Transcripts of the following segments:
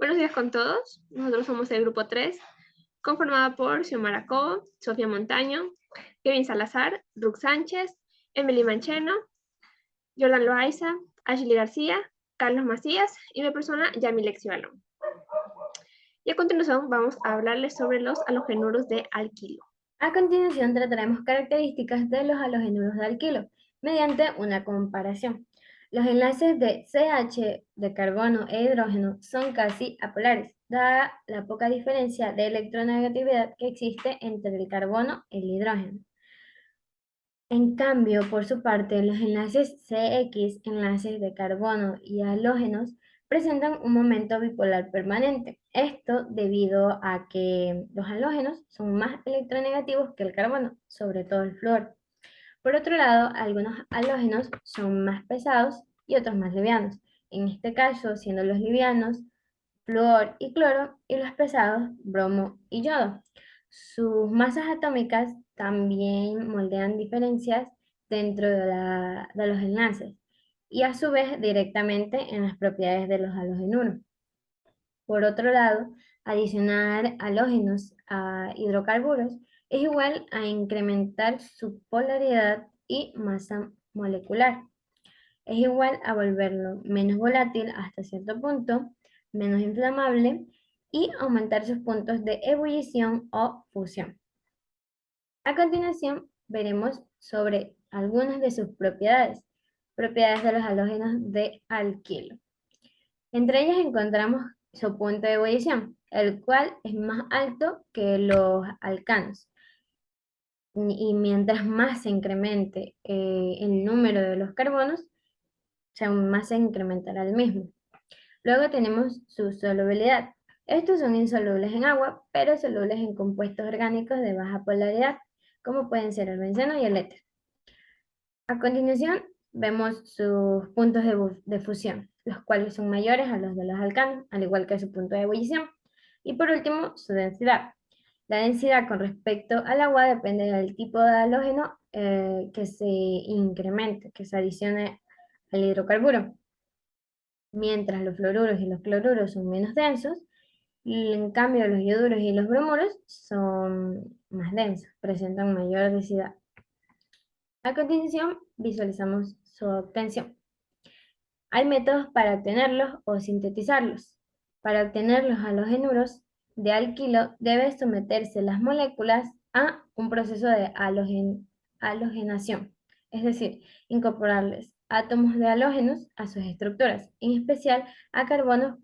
Buenos días con todos. Nosotros somos el grupo 3, conformado por Xiomara Cobo, Sofía Montaño, Kevin Salazar, Rux Sánchez, Emily Mancheno, Jordan Loaiza, Ashley García, Carlos Macías y mi persona, Yami Lexivalón. Y a continuación vamos a hablarles sobre los halogenuros de alquilo. A continuación trataremos características de los halogenuros de alquilo mediante una comparación. Los enlaces de CH de carbono e hidrógeno son casi apolares, dada la poca diferencia de electronegatividad que existe entre el carbono y el hidrógeno. En cambio, por su parte, los enlaces CX, enlaces de carbono y halógenos, presentan un momento bipolar permanente. Esto debido a que los halógenos son más electronegativos que el carbono, sobre todo el flúor. Por otro lado, algunos halógenos son más pesados y otros más livianos. En este caso, siendo los livianos flúor y cloro, y los pesados, bromo y yodo. Sus masas atómicas también moldean diferencias dentro de los enlaces y a su vez directamente en las propiedades de los halogenuros. Por otro lado, adicionar halógenos a hidrocarburos es igual a incrementar su polaridad y masa molecular. Es igual a volverlo menos volátil hasta cierto punto, menos inflamable y aumentar sus puntos de ebullición o fusión. A continuación, veremos sobre algunas de sus propiedades de los halógenos de alquilo. Entre ellas encontramos su punto de ebullición, el cual es más alto que los alcanos. Y mientras más se incremente el número de los carbonos, más se incrementará el mismo. Luego tenemos su solubilidad. Estos son insolubles en agua, pero solubles en compuestos orgánicos de baja polaridad, como pueden ser el benceno y el éter. A continuación, vemos sus puntos de fusión, los cuales son mayores a los de los alcanos, al igual que su punto de ebullición. Y por último, su densidad. La densidad con respecto al agua depende del tipo de halógeno que se incremente, que se adicione al hidrocarburo. Mientras los fluoruros y los cloruros son menos densos, y en cambio los ioduros y los bromuros son más densos, presentan mayor densidad. A continuación, visualizamos su obtención. Hay métodos para obtenerlos o sintetizarlos. Para obtener los halogenuros de alquilo, debe someterse las moléculas a un proceso de halogenación, es decir, incorporarles átomos de halógenos a sus estructuras, en especial a carbono,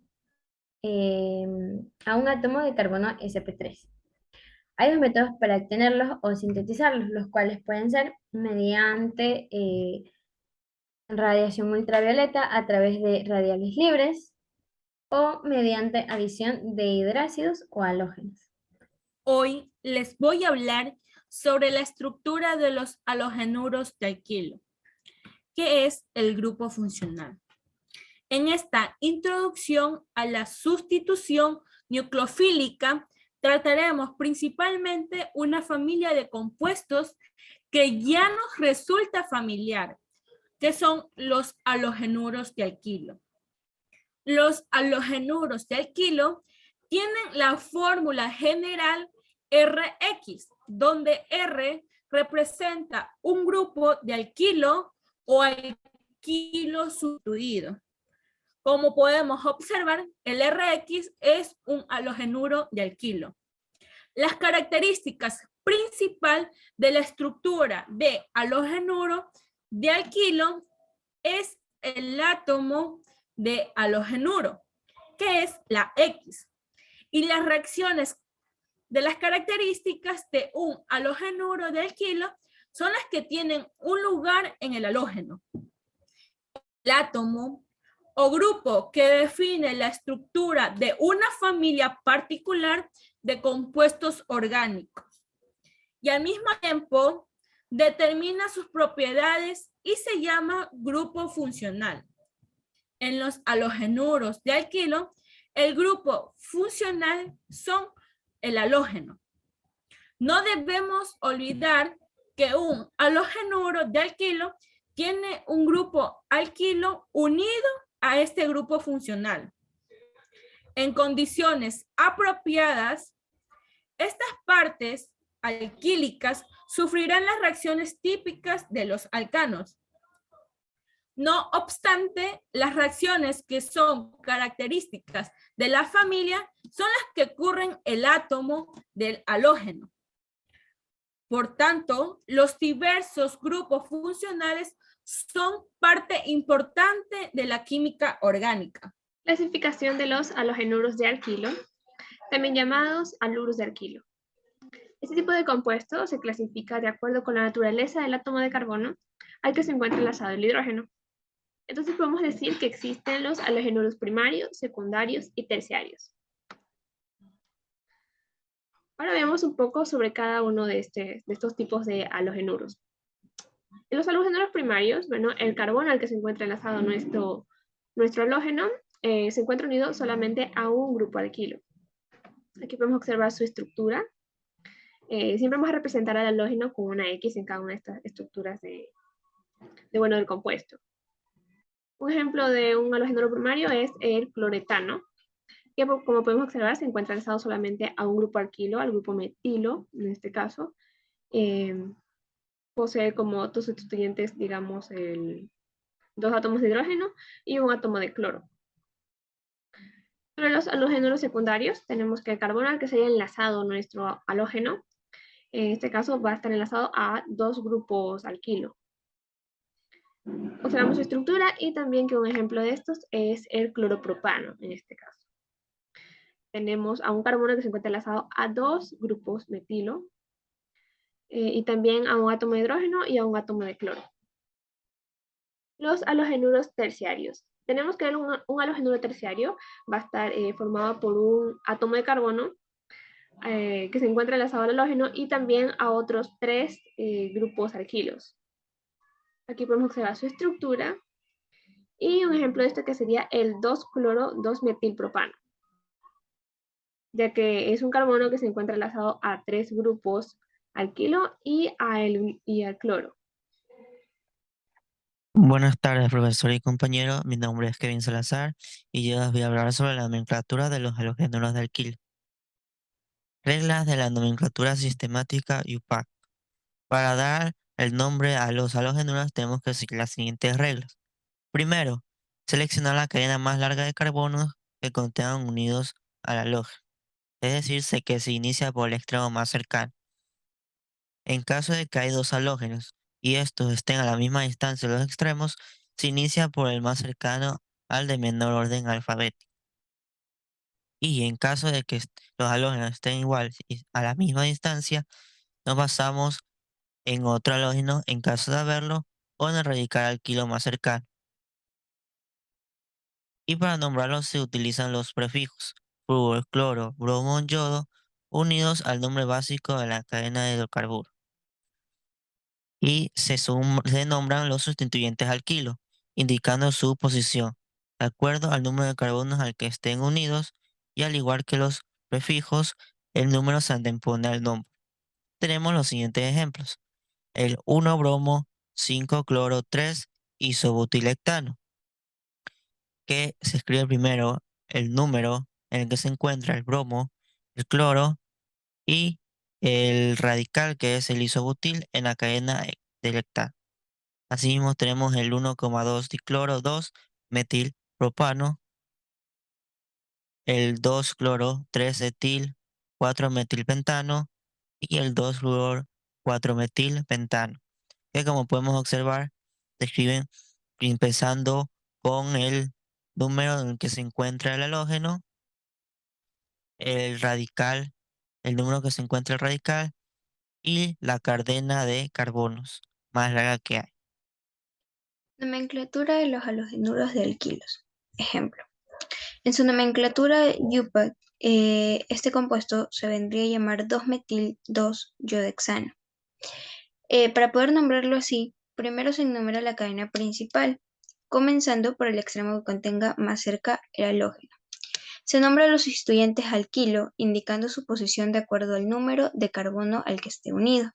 a un átomo de carbono sp3. Hay dos métodos para obtenerlos o sintetizarlos, los cuales pueden ser mediante radiación ultravioleta a través de radiales libres o mediante adición de hidrácidos o halógenos. Hoy les voy a hablar sobre la estructura de los halogenuros de alquilo, que es el grupo funcional. En esta introducción a la sustitución nucleofílica, trataremos principalmente una familia de compuestos que ya nos resulta familiar, que son los halogenuros de alquilo. Los halogenuros de alquilo tienen la fórmula general Rx, donde R representa un grupo de alquilo o alquilo sustituido. Como podemos observar, el Rx es un halogenuro de alquilo. Las características principales de la estructura de halogenuro de alquilo es el átomo de halogenuro, que es la X, y las reacciones de las características de un halogenuro de alquilo son las que tienen un lugar en el halógeno. El átomo o grupo que define la estructura de una familia particular de compuestos orgánicos y al mismo tiempo determina sus propiedades y se llama grupo funcional. En los halogenuros de alquilo, el grupo funcional son el halógeno. No debemos olvidar que un halogenuro de alquilo tiene un grupo alquilo unido a este grupo funcional. En condiciones apropiadas, estas partes alquílicas sufrirán las reacciones típicas de los alcanos. No obstante, las reacciones que son características de la familia son las que ocurren en el átomo del halógeno. Por tanto, los diversos grupos funcionales son parte importante de la química orgánica. Clasificación de los halogenuros de alquilo, también llamados haluros de alquilo. Este tipo de compuesto se clasifica de acuerdo con la naturaleza del átomo de carbono al que se encuentra enlazado el hidrógeno. Entonces podemos decir que existen los halogenuros primarios, secundarios y terciarios. Ahora veamos un poco sobre cada uno de estos tipos de halogenuros. En los halogenuros primarios, bueno, el carbono al que se encuentra enlazado nuestro halógeno se encuentra unido solamente a un grupo alquilo. Aquí podemos observar su estructura. Siempre vamos a representar al halógeno con una X en cada una de estas estructuras del compuesto. Un ejemplo de un halogenuro primario es el cloretano, que como podemos observar se encuentra enlazado solamente a un grupo alquilo, al grupo metilo, en este caso. Posee como otros sustituyentes, digamos, dos átomos de hidrógeno y un átomo de cloro. Para los halogenuros secundarios, tenemos que el carbono al que se haya enlazado nuestro halógeno, en este caso va a estar enlazado a dos grupos alquilo. Observamos su estructura y también que un ejemplo de estos es el cloropropano, en este caso. Tenemos a un carbono que se encuentra enlazado a dos grupos metilo y también a un átomo de hidrógeno y a un átomo de cloro. Los halogenuros terciarios. Tenemos que un halogenuro terciario va a estar formado por un átomo de carbono que se encuentra enlazado al halógeno y también a otros tres grupos alquilos. Aquí podemos observar su estructura y un ejemplo de esto que sería el 2-cloro-2-metilpropano, ya que es un carbono que se encuentra enlazado a tres grupos alquilo y al cloro. Buenas tardes, profesor y compañero. Mi nombre es Kevin Salazar y yo les voy a hablar sobre la nomenclatura de los halogenuros de alquilo. Reglas de la nomenclatura sistemática UPAC. Para dar el nombre a los halogenuros tenemos que seguir las siguientes reglas. Primero, seleccionar la cadena más larga de carbonos que contengan unidos al halógeno, es decir, que se inicia por el extremo más cercano. En caso de que hay dos halógenos y estos estén a la misma distancia de los extremos, se inicia por el más cercano al de menor orden alfabético. Y en caso de que los halógenos estén igual y a la misma distancia, nos basamos en otro halógeno en caso de haberlo o en el radical alquilo más cercano. Y para nombrarlos se utilizan los prefijos flúor, cloro, bromo, yodo, unidos al nombre básico de la cadena de hidrocarburos. Y se nombran los sustituyentes alquilo, indicando su posición, de acuerdo al número de carbonos al que estén unidos, y al igual que los prefijos, el número se antepone al nombre. Tenemos los siguientes ejemplos: el 1-bromo, 5-cloro, 3-isobutylectano, que se escribe primero el número en el que se encuentra el bromo, el cloro y el radical, que es el isobutil, en la cadena del hectano. Asimismo tenemos el 1,2-dicloro 2-metilpropano, el 2-cloro 3-etil 4-metilpentano y el 2-fluor 4-metilpentano, que como podemos observar se escriben empezando con el número en el que se encuentra el halógeno, el radical, el número que se encuentra el radical y la cadena de carbonos más larga que hay. Nomenclatura de los halogenuros de alquilos. Ejemplo. En su nomenclatura UPAC, este compuesto se vendría a llamar 2-metil-2-yodexano. Para poder nombrarlo así, primero se enumera la cadena principal, comenzando por el extremo que contenga más cerca el halógeno. Se nombran los sustituyentes alquilo, indicando su posición de acuerdo al número de carbono al que esté unido.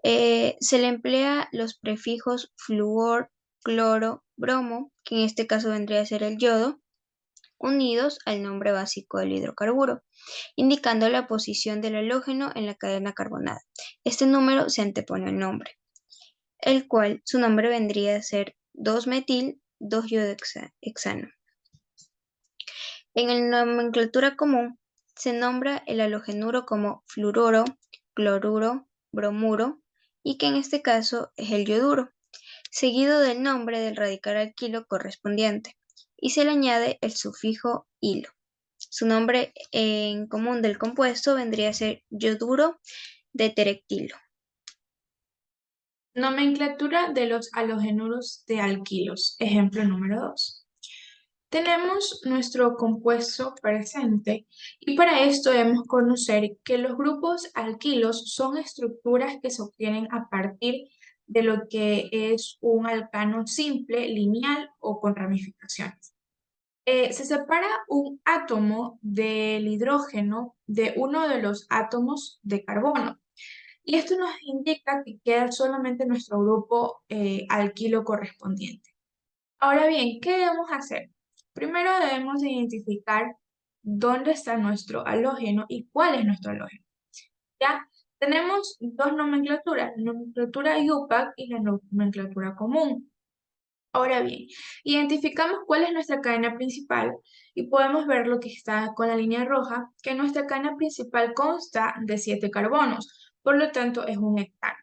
Se le emplea los prefijos flúor, cloro, bromo, que en este caso vendría a ser el yodo, unidos al nombre básico del hidrocarburo, indicando la posición del halógeno en la cadena carbonada. Este número se antepone al nombre, el cual su nombre vendría a ser 2-metil 2-iodohexano. En la nomenclatura común se nombra el halogenuro como fluoruro, cloruro, bromuro, y que en este caso es el yoduro, seguido del nombre del radical alquilo correspondiente, y se le añade el sufijo -ilo. Su nombre en común del compuesto vendría a ser yoduro de terectilo. Nomenclatura de los halogenuros de alquilos. Ejemplo número 2. Tenemos nuestro compuesto presente y para esto debemos conocer que los grupos alquilos son estructuras que se obtienen a partir de lo que es un alcano simple, lineal o con ramificaciones. Se separa un átomo del hidrógeno de uno de los átomos de carbono. Y esto nos indica que queda solamente nuestro grupo alquilo correspondiente. Ahora bien, ¿qué debemos hacer? Primero debemos identificar dónde está nuestro halógeno y cuál es nuestro halógeno. ¿Ya? Tenemos dos nomenclaturas, la nomenclatura IUPAC y la nomenclatura común. Ahora bien, identificamos cuál es nuestra cadena principal y podemos ver lo que está con la línea roja, que nuestra cadena principal consta de 7 carbonos, por lo tanto es un hectano.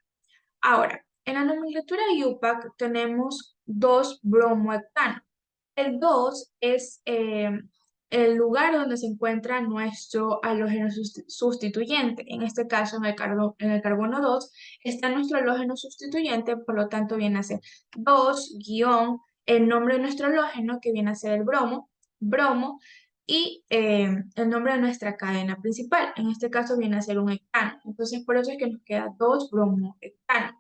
Ahora, en la nomenclatura IUPAC tenemos 2 bromohectanos. El 2 es el lugar donde se encuentra nuestro halógeno sustituyente. En este caso, en el carbono 2, está nuestro halógeno sustituyente, por lo tanto viene a ser 2 el nombre de nuestro halógeno, que viene a ser el bromo, y el nombre de nuestra cadena principal. En este caso viene a ser un hectano. Entonces, por eso es que nos queda 2 bromohectanos.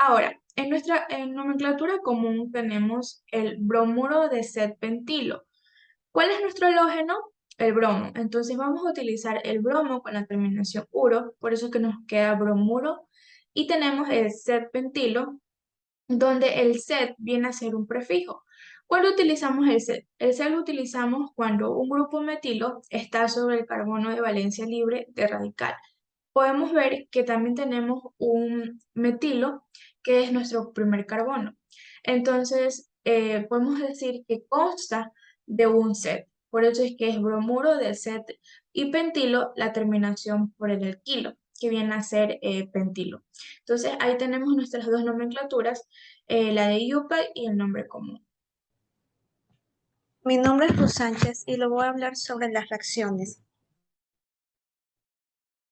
Ahora, en nuestra nomenclatura común tenemos el bromuro de Z-pentilo. ¿Cuál es nuestro halógeno? El bromo. Entonces vamos a utilizar el bromo con la terminación uro, por eso que nos queda bromuro. Y tenemos el Z-pentilo, donde el Z viene a ser un prefijo. ¿Cuándo utilizamos el Z? El Z lo utilizamos cuando un grupo metilo está sobre el carbono de valencia libre de radical. Podemos ver que también tenemos un metilo, que es nuestro primer carbono. Entonces, podemos decir que consta de un Z. Por eso es que es bromuro de Z y pentilo, la terminación por el alquilo, que viene a ser pentilo. Entonces, ahí tenemos nuestras dos nomenclaturas, la de IUPAC y el nombre común. Mi nombre es Luz Sánchez y le voy a hablar sobre las reacciones.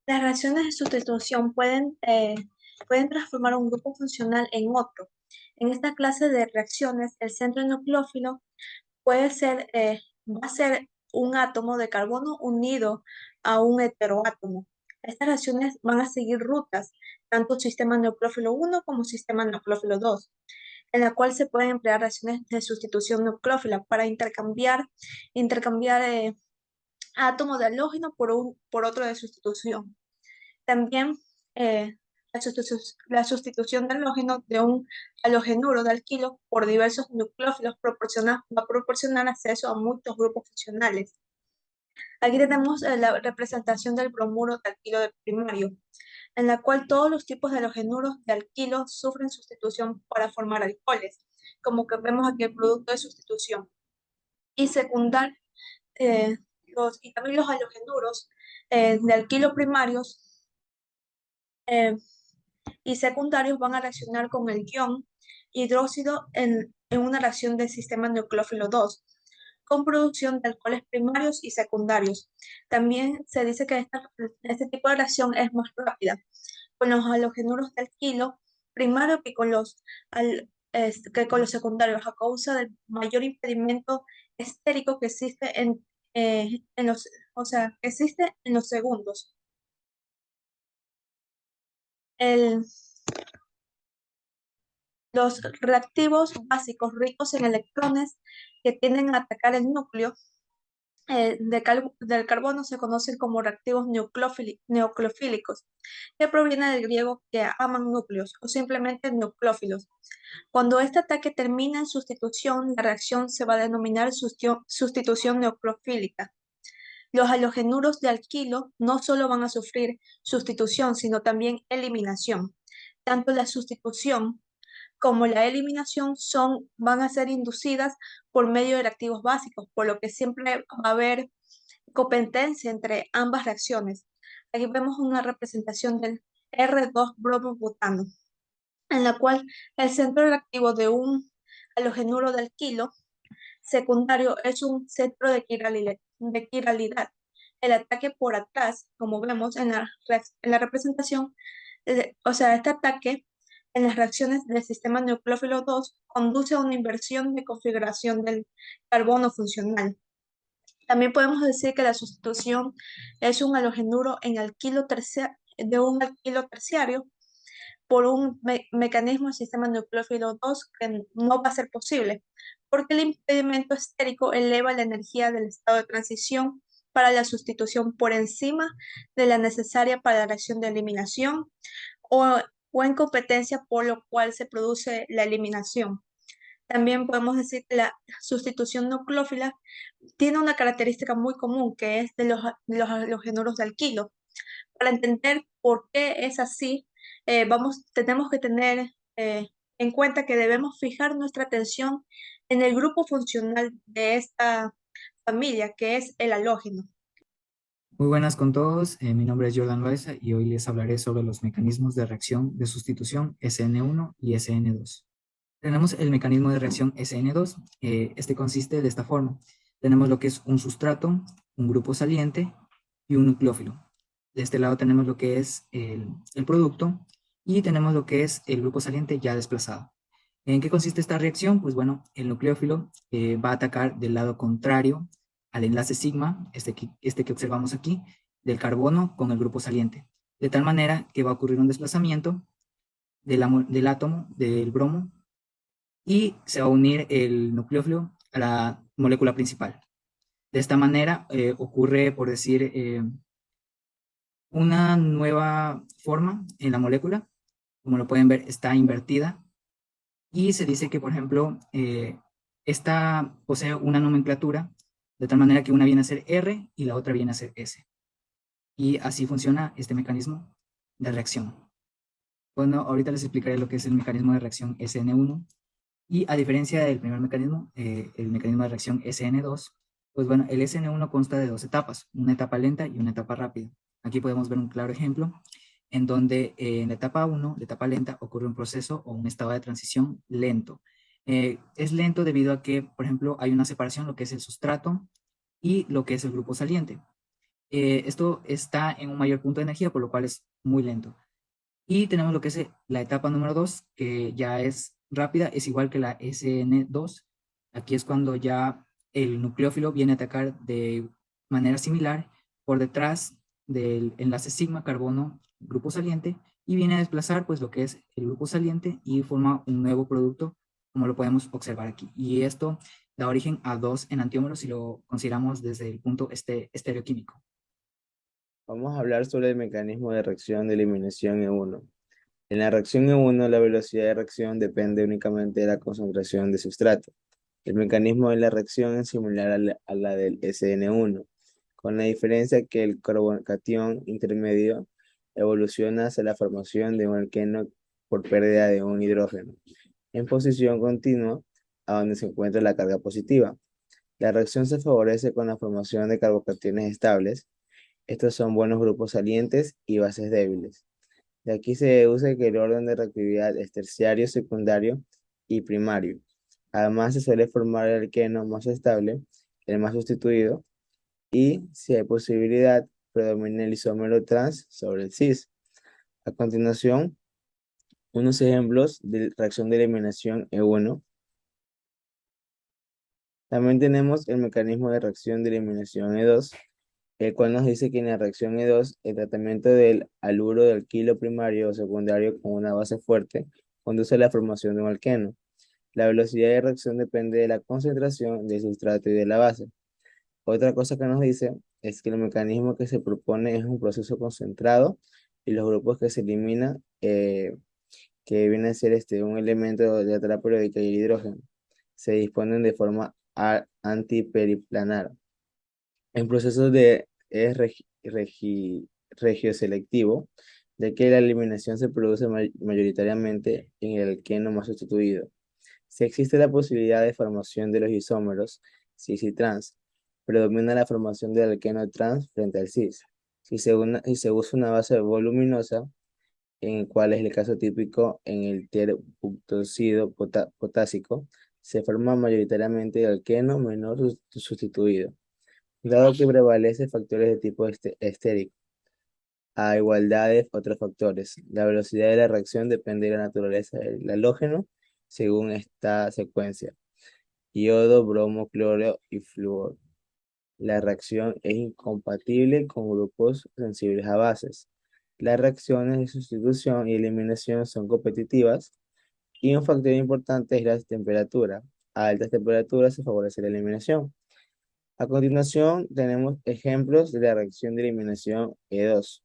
Las reacciones de sustitución pueden transformar un grupo funcional en otro. En esta clase de reacciones, el centro nucleófilo va a ser un átomo de carbono unido a un heteroátomo. Estas reacciones van a seguir rutas, tanto sistema nucleófilo 1 como sistema nucleófilo 2, en la cual se pueden emplear reacciones de sustitución nucleófila para intercambiar átomos de halógeno por otro de sustitución. También la sustitución de halógeno de un halogenuro de alquilo por diversos nucleófilos va a proporcionar acceso a muchos grupos funcionales. Aquí tenemos la representación del bromuro de alquilo de primario, en la cual todos los tipos de halogenuros de alquilo sufren sustitución para formar alcoholes, como que vemos aquí el producto de sustitución. Y secundar, y también los halogenuros de alquilo primarios y secundarios van a reaccionar con el ion hidróxido en una reacción del sistema nucleófilo 2, con producción de alcoholes primarios y secundarios. También se dice que este tipo de reacción es más rápida con los halogenuros de alquilo primario que con los secundarios, a causa del mayor impedimento estérico que existe existe en los segundos. Los reactivos básicos ricos en electrones que tienden a atacar el núcleo del carbono se conocen como reactivos nucleofílicos, que proviene del griego que aman núcleos o simplemente nucleófilos. Cuando este ataque termina en sustitución, la reacción se va a denominar sustitución nucleofílica. Los halogenuros de alquilo no solo van a sufrir sustitución, sino también eliminación. Tanto la sustitución como la eliminación van a ser inducidas por medio de reactivos básicos, por lo que siempre va a haber competencia entre ambas reacciones. Aquí vemos una representación del R2-bromobutano, en la cual el centro reactivo de un halogenuro de alquilo secundario es un centro de quiralidad. El ataque por atrás, como vemos en la representación, o sea, este ataque en las reacciones del sistema nucleófilo 2 conduce a una inversión de configuración del carbono funcional. También podemos decir que la sustitución es un halogenuro de un alquilo terciario por un mecanismo del sistema nucleófilo 2 que no va a ser posible, porque el impedimento estérico eleva la energía del estado de transición para la sustitución por encima de la necesaria para la reacción de eliminación o en competencia, por lo cual se produce la eliminación. También podemos decir que la sustitución nucleófila tiene una característica muy común, que es de los halogenuros de alquilo. Para entender por qué es así, tenemos que tener en cuenta que debemos fijar nuestra atención en el grupo funcional de esta familia, que es el halógeno. Muy buenas con todos, mi nombre es Jordan Loaiza y hoy les hablaré sobre los mecanismos de reacción de sustitución SN1 y SN2. Tenemos el mecanismo de reacción SN2, este consiste de esta forma. Tenemos lo que es un sustrato, un grupo saliente y un nucleófilo. De este lado tenemos lo que es el producto y tenemos lo que es el grupo saliente ya desplazado. ¿En qué consiste esta reacción? Pues bueno, el nucleófilo va a atacar del lado contrario al enlace sigma, este que observamos aquí, del carbono con el grupo saliente. De tal manera que va a ocurrir un desplazamiento del átomo, del bromo, y se va a unir el nucleófilo a la molécula principal. De esta manera ocurre, por decir, una nueva forma en la molécula. Como lo pueden ver, está invertida. Y se dice que, por ejemplo, esta posee una nomenclatura de tal manera que una viene a ser R y la otra viene a ser S. Y así funciona este mecanismo de reacción. Bueno, ahorita les explicaré lo que es el mecanismo de reacción SN1. Y a diferencia del primer mecanismo, el mecanismo de reacción SN2, pues bueno, el SN1 consta de dos etapas, una etapa lenta y una etapa rápida. Aquí podemos ver un claro ejemplo en donde en la etapa 1, la etapa lenta, ocurre un proceso o un estado de transición lento. Es lento debido a que, por ejemplo, hay una separación, lo que es el sustrato y lo que es el grupo saliente. Esto está en un mayor punto de energía, por lo cual es muy lento. Y tenemos lo que es la etapa número 2, que ya es rápida, es igual que la SN2. Aquí es cuando ya el nucleófilo viene a atacar de manera similar por detrás del enlace sigma carbono grupo saliente y viene a desplazar pues lo que es el grupo saliente y forma un nuevo producto, como lo podemos observar aquí. Y esto da origen a dos enantiómeros si lo consideramos desde el punto estereoquímico. Vamos a hablar sobre el mecanismo de reacción de eliminación E1. En la reacción E1, la velocidad de reacción depende únicamente de la concentración de sustrato. El mecanismo de la reacción es similar a la del SN1, con la diferencia que el carbocatión intermedio evoluciona hacia la formación de un alqueno por pérdida de un hidrógeno, en posición continua a donde se encuentra la carga positiva. La reacción se favorece con la formación de carbocationes estables. Estos son buenos grupos salientes y bases débiles. De aquí se deduce que el orden de reactividad es terciario, secundario y primario. Además, se suele formar el alqueno más estable, el más sustituido, y si hay posibilidad, predomina el isómero trans sobre el cis. A continuación, unos ejemplos de reacción de eliminación E1. También tenemos el mecanismo de reacción de eliminación E2, el cual nos dice que en la reacción E2, el tratamiento del haluro de alquilo primario o secundario con una base fuerte conduce a la formación de un alqueno. La velocidad de reacción depende de la concentración del sustrato y de la base. Otra cosa que nos dice es que el mecanismo que se propone es un proceso concentrado y los grupos que se eliminan, que viene a ser un elemento de la tabla periódica y el hidrógeno, se disponen de forma antiperiplanar. En procesos es regioselectivo, ya que la eliminación se produce mayoritariamente en el alqueno más sustituido. Si existe la posibilidad de formación de los isómeros cis y trans, predomina la formación del alqueno trans frente al cis. Si se usa una base voluminosa, en el cual es el caso típico en el tierbutóxido potásico, se forma mayoritariamente el alqueno menor sustituido, dado que prevalece factores de tipo estérico. A igualdad de otros factores, la velocidad de la reacción depende de la naturaleza del halógeno según esta secuencia: yodo, bromo, cloro y flúor. La reacción es incompatible con grupos sensibles a bases. Las reacciones de sustitución y eliminación son competitivas y un factor importante es la temperatura. A altas temperaturas se favorece la eliminación. A continuación tenemos ejemplos de la reacción de eliminación E2.